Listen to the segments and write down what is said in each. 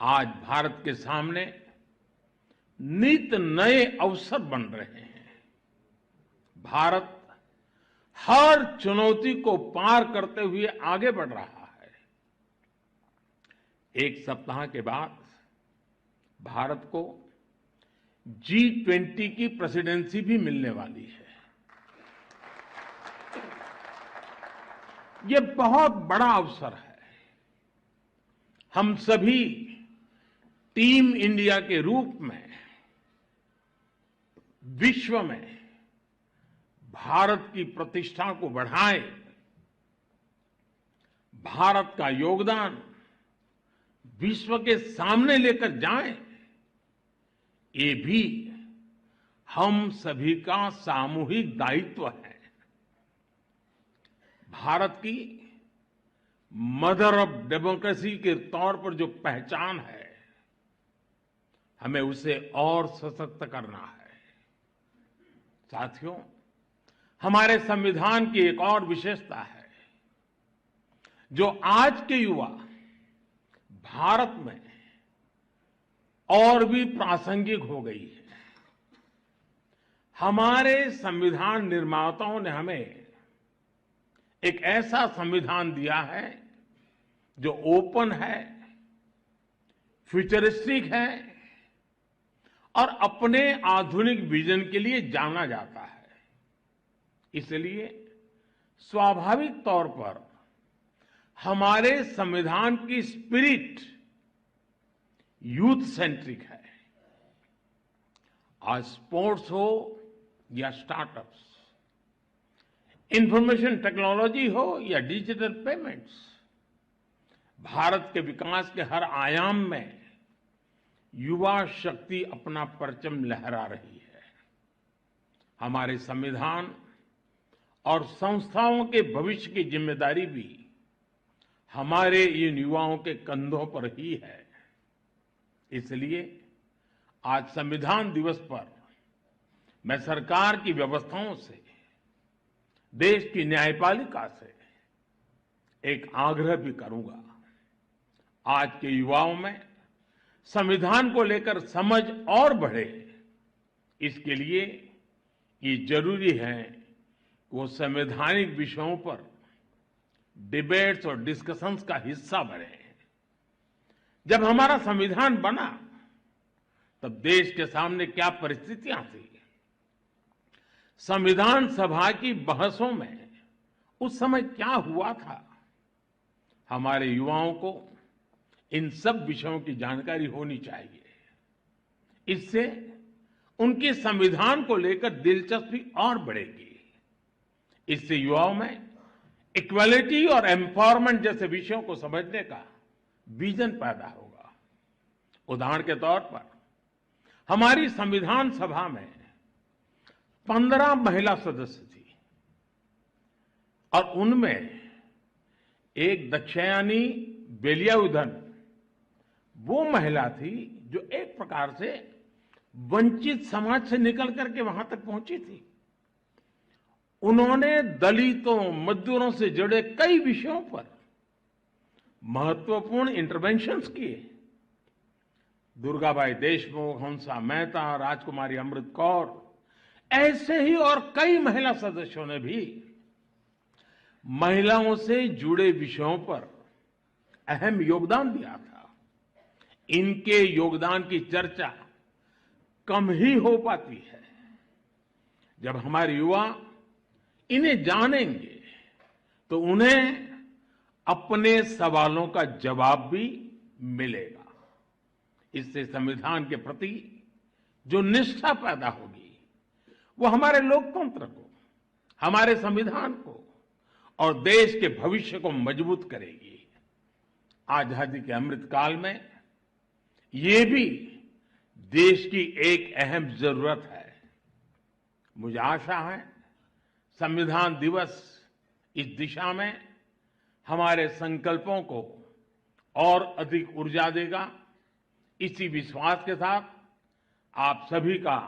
आज भारत के सामने नित नए अवसर बन रहे हैं। भारत हर चुनौती को पार करते हुए आगे बढ़ रहा है। एक सप्ताह के बाद भारत को G20 की प्रेसिडेंसी भी मिलने वाली है। ये बहुत बड़ा अवसर है। हम सभी टीम इंडिया के रूप में विश्व में भारत की प्रतिष्ठा को बढ़ाएं, भारत का योगदान विश्व के सामने लेकर जाएं, ये भी हम सभी का सामूहिक दायित्व है। भारत की मदर ऑफ डेमोक्रेसी के तौर पर जो पहचान है, हमें उसे और सशक्त करना है। साथियों, हमारे संविधान की एक और विशेषता है जो आज के युवा भारत में और भी प्रासंगिक हो गई है। हमारे संविधान निर्माताओं ने हमें एक ऐसा संविधान दिया है जो ओपन है, फ्यूचरिस्टिक है और अपने आधुनिक विजन के लिए जाना जाता है। इसलिए स्वाभाविक तौर पर हमारे संविधान की स्पिरिट यूथ सेंट्रिक है। आज स्पोर्ट्स हो या स्टार्टअप्स, इंफॉर्मेशन टेक्नोलॉजी हो या डिजिटल पेमेंट्स, भारत के विकास के हर आयाम में युवा शक्ति अपना परचम लहरा रही है। हमारे संविधान और संस्थाओं के भविष्य की जिम्मेदारी भी हमारे इन युवाओं के कंधों पर ही है। इसलिए आज संविधान दिवस पर मैं सरकार की व्यवस्थाओं से, देश की न्यायपालिका से एक आग्रह भी करूंगा। आज के युवाओं में संविधान को लेकर समझ और बढ़े, इसके लिए ये जरूरी है कि वो संवैधानिक विषयों पर डिबेट्स और डिस्कशंस का हिस्सा बने। जब हमारा संविधान बना तब देश के सामने क्या परिस्थितियां थी, संविधान सभा की बहसों में उस समय क्या हुआ था, हमारे युवाओं को इन सब विषयों की जानकारी होनी चाहिए। इससे उनकी संविधान को लेकर दिलचस्पी और बढ़ेगी। इससे युवाओं में इक्वालिटी और एम्पावरमेंट जैसे विषयों को समझने का विजन पैदा होगा। उदाहरण के तौर पर हमारी संविधान सभा में 15 महिला सदस्य थी और उनमें एक दक्षयानी वेलियाउधन वो महिला थी जो एक प्रकार से वंचित समाज से निकल करके वहां तक पहुंची थी। उन्होंने दलितों, मजदूरों से जुड़े कई विषयों पर महत्वपूर्ण इंटरवेंशंस किए। दुर्गाबाई देशमुख, हंसा मेहता, राजकुमारी अमृत कौर, ऐसे ही और कई महिला सदस्यों ने भी महिलाओं से जुड़े विषयों पर अहम योगदान दिया था। इनके योगदान की चर्चा कम ही हो पाती है। जब हमारे युवा इन्हें जानेंगे तो उन्हें अपने सवालों का जवाब भी मिलेगा। इससे संविधान के प्रति जो निष्ठा पैदा होगी वो हमारे लोकतंत्र को, हमारे संविधान को और देश के भविष्य को मजबूत करेगी। आजादी के अमृत काल में ये भी देश की एक अहम जरूरत है। मुझे आशा है संविधान दिवस इस दिशा में हमारे संकल्पों को और अधिक ऊर्जा देगा। इसी विश्वास के साथ आप सभी का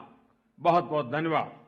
बहुत बहुत धन्यवाद।